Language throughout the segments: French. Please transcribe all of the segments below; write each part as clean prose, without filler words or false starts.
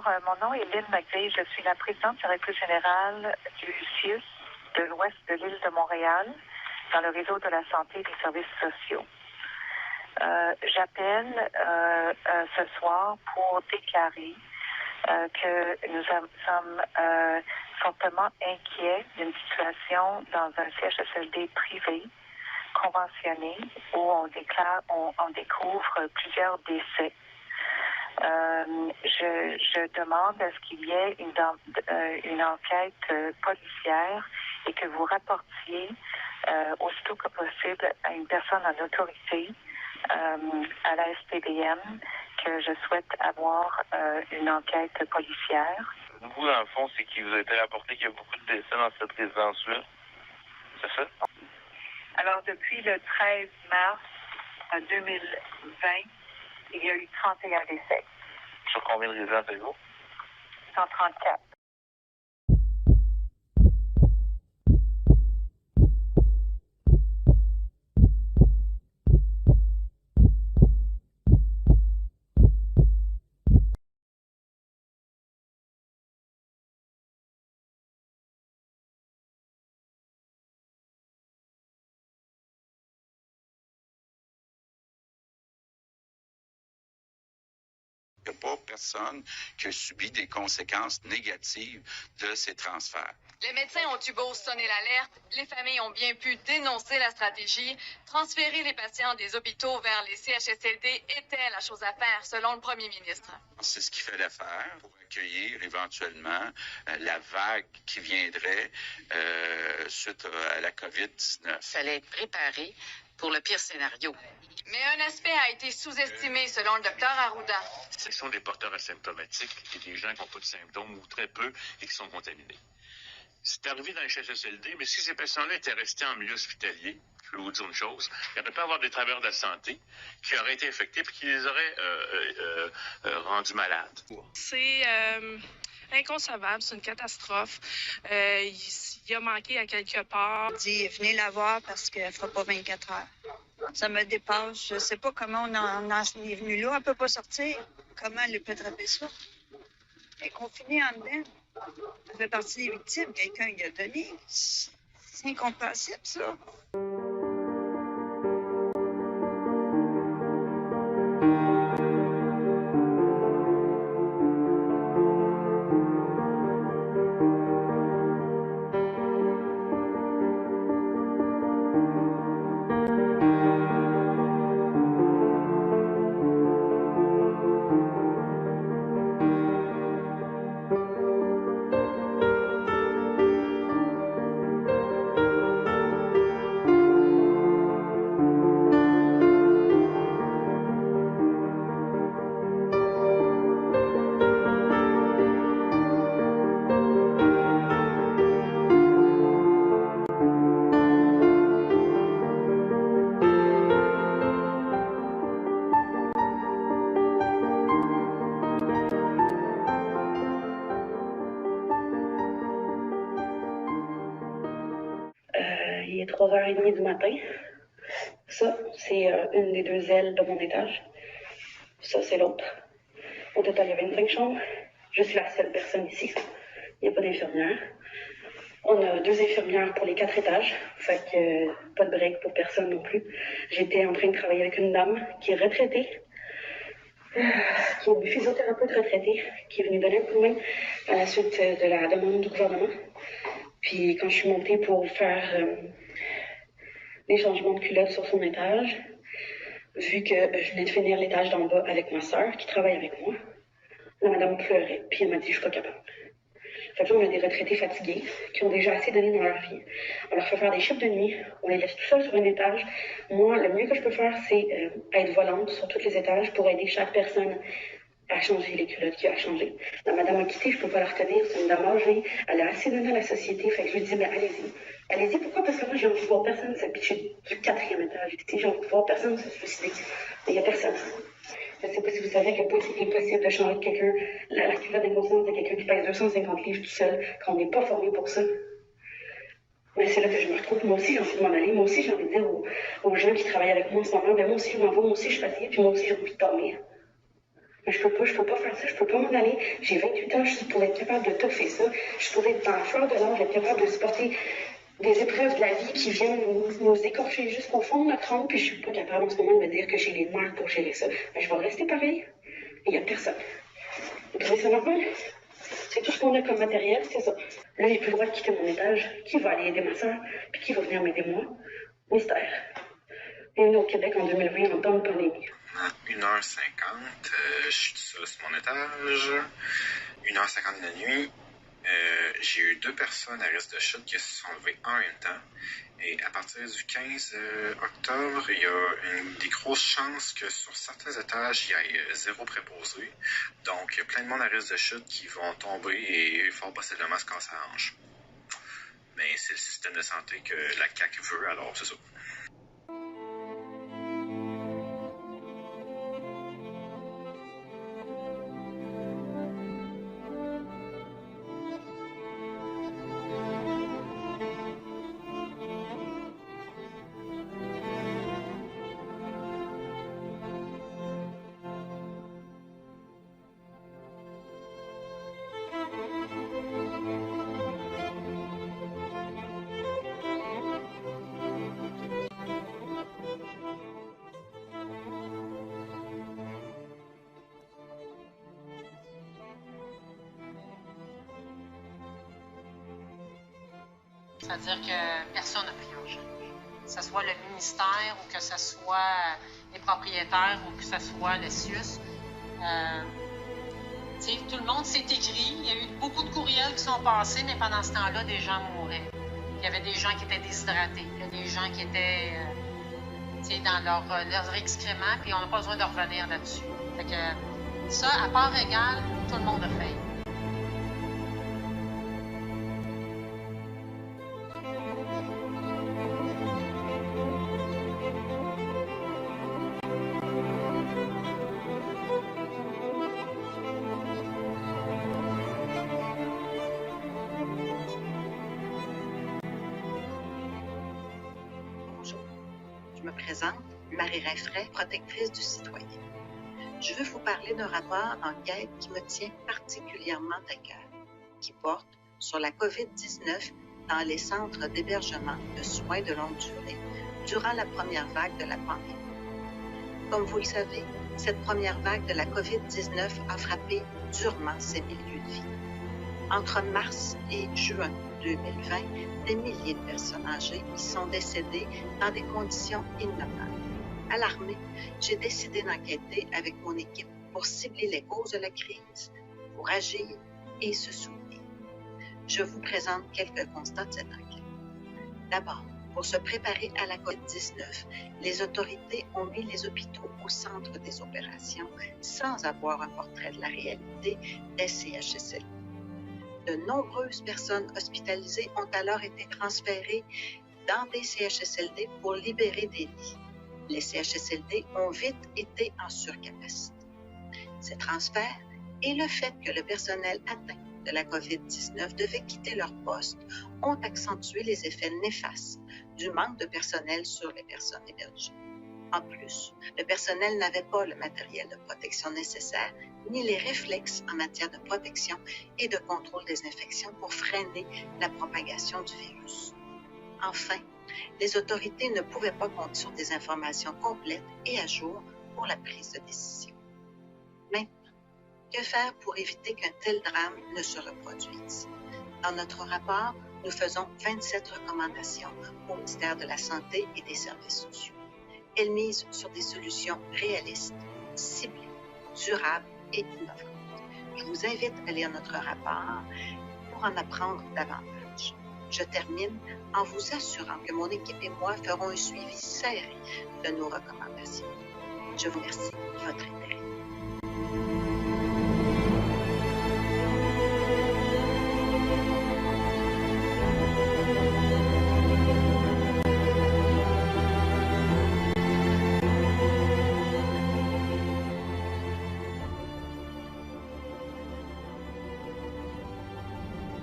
Bonjour, mon nom est Lynn McVeigh. Je suis la présidente directrice générale du CIUS de l'ouest de l'île de Montréal dans le réseau de la santé et des services sociaux. J'appelle ce soir pour déclarer que nous sommes fortement inquiets d'une situation dans un CHSLD privé conventionné où on découvre plusieurs décès. Je demande à ce qu'il y ait une enquête policière et que vous rapportiez aussitôt que possible à une personne en autorité à la SPDM que je souhaite avoir une enquête policière. Vous, dans le fond, c'est qu'il vous a été rapporté qu'il y a beaucoup de décès dans cette résidence-là. C'est ça? Alors, depuis le 13 mars 2020, il y a eu 31 décès. Sur combien de résidences avez-vous? 134. Il n'y a pas personne qui a subi des conséquences négatives de ces transferts. Les médecins ont eu beau sonner l'alerte, les familles ont bien pu dénoncer la stratégie. Transférer les patients des hôpitaux vers les CHSLD était la chose à faire, selon le premier ministre. C'est ce qu'il fallait faire pour accueillir éventuellement la vague qui viendrait suite à la COVID-19. Il fallait être préparé pour le pire scénario. Mais un aspect a été sous-estimé, selon le docteur Arruda. Ce sont des porteurs asymptomatiques et des gens qui n'ont pas de symptômes ou très peu et qui sont contaminés. C'est arrivé dans les CHSLD, mais si ces patients-là étaient restés en milieu hospitalier, je vais vous dire une chose, il aurait pu avoir des travailleurs de la santé qui auraient été infectés et qui les auraient rendus malades. C'est inconcevable, c'est une catastrophe. Il a manqué à quelque part. Il dit, venez la voir parce qu'elle ne fera pas 24 heures. Ça me dépasse. Je ne sais pas comment on en est venu là. Elle ne peut pas sortir. Comment elle peut attraper ça? Elle est confinée en dedans. Elle fait partie des victimes. Quelqu'un lui a donné. C'est incompréhensible, ça. Il est 3h30 du matin. Ça, c'est une des deux ailes de mon étage. Ça, c'est l'autre. Au total, il y a 25 chambres. Je suis la seule personne ici. Il n'y a pas d'infirmière. On a 2 infirmières pour les 4 étages. Fait que pas de break pour personne non plus. J'étais en train de travailler avec une dame qui est retraitée, qui est une physiothérapeute retraitée, qui est venue donner un coup de main à la suite de la demande du gouvernement. Puis quand je suis montée pour faire les changements de culottes sur son étage, vu que je venais de finir l'étage d'en bas avec ma soeur qui travaille avec moi, la madame pleurait, puis elle m'a dit « je suis pas capable ». Fait que là, on a des retraités fatigués qui ont déjà assez donné dans leur vie. On leur fait faire des chiffres de nuit, on les laisse tout seuls sur un étage. Moi, le mieux que je peux faire, c'est être volante sur tous les étages pour aider chaque personne à changer les culottes qu'il a à changer. La madame a quitté, je peux pas la retenir, c'est une dame âgée, elle a assez donné à la société, fait que je lui dis, mais allez-y. Allez-y, pourquoi? Parce que moi, j'ai envie de voir personne se pitcher du 4e étage. J'ai envie de voir personne se suicider. Il y a personne. Je ne sais pas si vous savez que c'est impossible de changer quelqu'un, la culotte d'inconscience de quelqu'un qui pèse 250 livres tout seul, quand on n'est pas formé pour ça. Mais c'est là que je me retrouve. Moi aussi, j'ai envie de m'en aller. Moi aussi, j'ai envie de dire aux gens qui travaillent avec moi en ce moment, ben moi aussi, je m'en vais, moi aussi, je suis fatiguée, puis moi aussi, j'ai envie de dormir. Mais je peux pas faire ça, je peux pas m'en aller. J'ai 28 ans, je pourrais être capable de toffer ça. Je pourrais être dans la fleur de l'âge, être capable de supporter des épreuves de la vie qui viennent nous écorcher jusqu'au fond de notre âme, puis je suis pas capable en ce moment de me dire que j'ai les nerfs pour gérer ça. Mais je vais rester pareil. Il y a personne. Vous trouvez ça normal? C'est tout ce qu'on a comme matériel, c'est ça. Là, j'ai plus le droit de quitter mon étage. Qui va aller aider ma soeur? Puis qui va venir m'aider moi? Mystère. Bienvenue au Québec en 2020 en temps de pandémie. À 1h50, je suis tout seul sur mon étage. 1h50 de la nuit, j'ai eu 2 personnes à risque de chute qui se sont levées en même temps. Et à partir du 15 octobre, il y a des grosses chances que sur certains étages, il y ait 0 préposé. Donc, il y a plein de monde à risque de chute qui vont tomber et fort possiblement se casser la hanche. Mais c'est le système de santé que la CAQ veut, alors c'est ça. C'est-à-dire que personne n'a pris en charge. Que ce soit le ministère ou que ce soit les propriétaires ou que ce soit le CIUS. Tout le monde s'est écrit. Il y a eu beaucoup de courriels qui sont passés, mais pendant ce temps-là, des gens mouraient. Il y avait des gens qui étaient déshydratés. Il y a des gens qui étaient dans leurs excréments, puis on n'a pas besoin de revenir là-dessus. Fait que ça, à part égale, tout le monde a fait. Marie Rinfret, protectrice du citoyen. Je veux vous parler d'un rapport d'enquête qui me tient particulièrement à cœur, qui porte sur la COVID-19 dans les centres d'hébergement de soins de longue durée durant la première vague de la pandémie. Comme vous le savez, cette première vague de la COVID-19 a frappé durement ces milieux de vie. Entre mars et juin 2020, des milliers de personnes âgées y sont décédées dans des conditions innommables. Alarmée, j'ai décidé d'enquêter avec mon équipe pour cibler les causes de la crise, pour agir et se soutenir. Je vous présente quelques constats de cette enquête. D'abord, pour se préparer à la COVID-19, les autorités ont mis les hôpitaux au centre des opérations sans avoir un portrait de la réalité des CHSLD. De nombreuses personnes hospitalisées ont alors été transférées dans des CHSLD pour libérer des lits. Les CHSLD ont vite été en surcapacité. Ces transferts et le fait que le personnel atteint de la COVID-19 devait quitter leur poste ont accentué les effets néfastes du manque de personnel sur les personnes hébergées. En plus, le personnel n'avait pas le matériel de protection nécessaire ni les réflexes en matière de protection et de contrôle des infections pour freiner la propagation du virus. Enfin, les autorités ne pouvaient pas compter sur des informations complètes et à jour pour la prise de décision. Maintenant, que faire pour éviter qu'un tel drame ne se reproduise? Dans notre rapport, nous faisons 27 recommandations au ministère de la Santé et des Services sociaux. Elles misent sur des solutions réalistes, ciblées, durables et innovantes. Je vous invite à lire notre rapport pour en apprendre davantage. Je termine en vous assurant que mon équipe et moi ferons un suivi serré de nos recommandations. Je vous remercie de votre intérêt.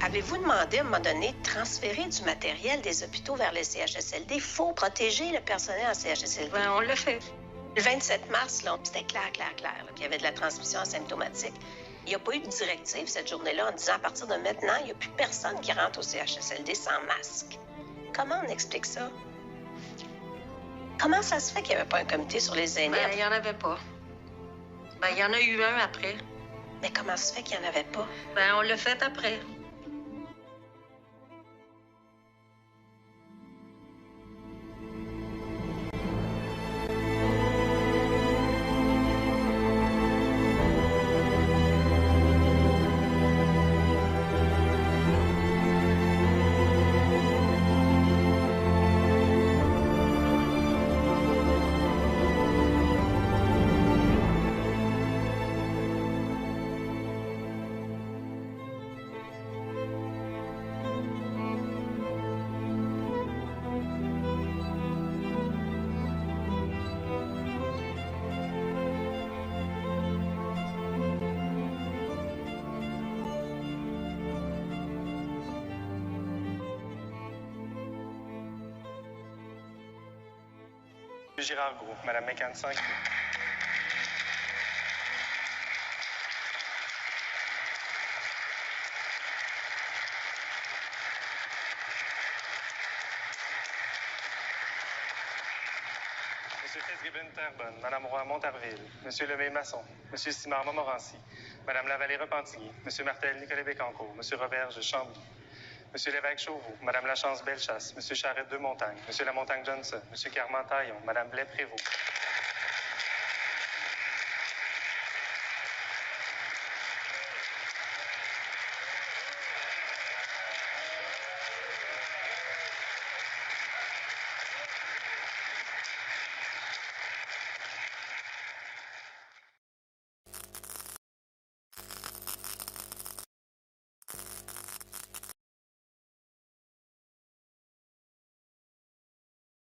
Avez-vous demandé à un moment donné de transférer du matériel des hôpitaux vers les CHSLD? Il faut protéger le personnel en CHSLD. Ben, on l'a fait. Le 27 mars, là, c'était clair, qu'il y avait de la transmission asymptomatique. Il n'y a pas eu de directive cette journée-là en disant à partir de maintenant, il n'y a plus personne qui rentre au CHSLD sans masque. Comment on explique ça? Comment ça se fait qu'il n'y avait pas un comité sur les aînés? Il n'y en avait pas. Il y en a eu un après. Mais comment ça se fait qu'il n'y en avait pas? On l'a fait après. Girard Gros, Madame Mécan 5. Monsieur Fitzgibbon-Terrebonne, Madame Roy-Montarville, Monsieur Lemay-Masson, Monsieur Simard-Montmorency, Madame Lavallée-Repentigny, Monsieur Martel-Nicolet-Bécancourt, Monsieur Roberge-Chambly, Monsieur Lévesque-Chauveau, Madame Lachance-Bellechasse, Monsieur Charette-de-Montagne, Monsieur Lamontagne-Johnson, Monsieur Carman-Taillon, Madame Blais-Prévost.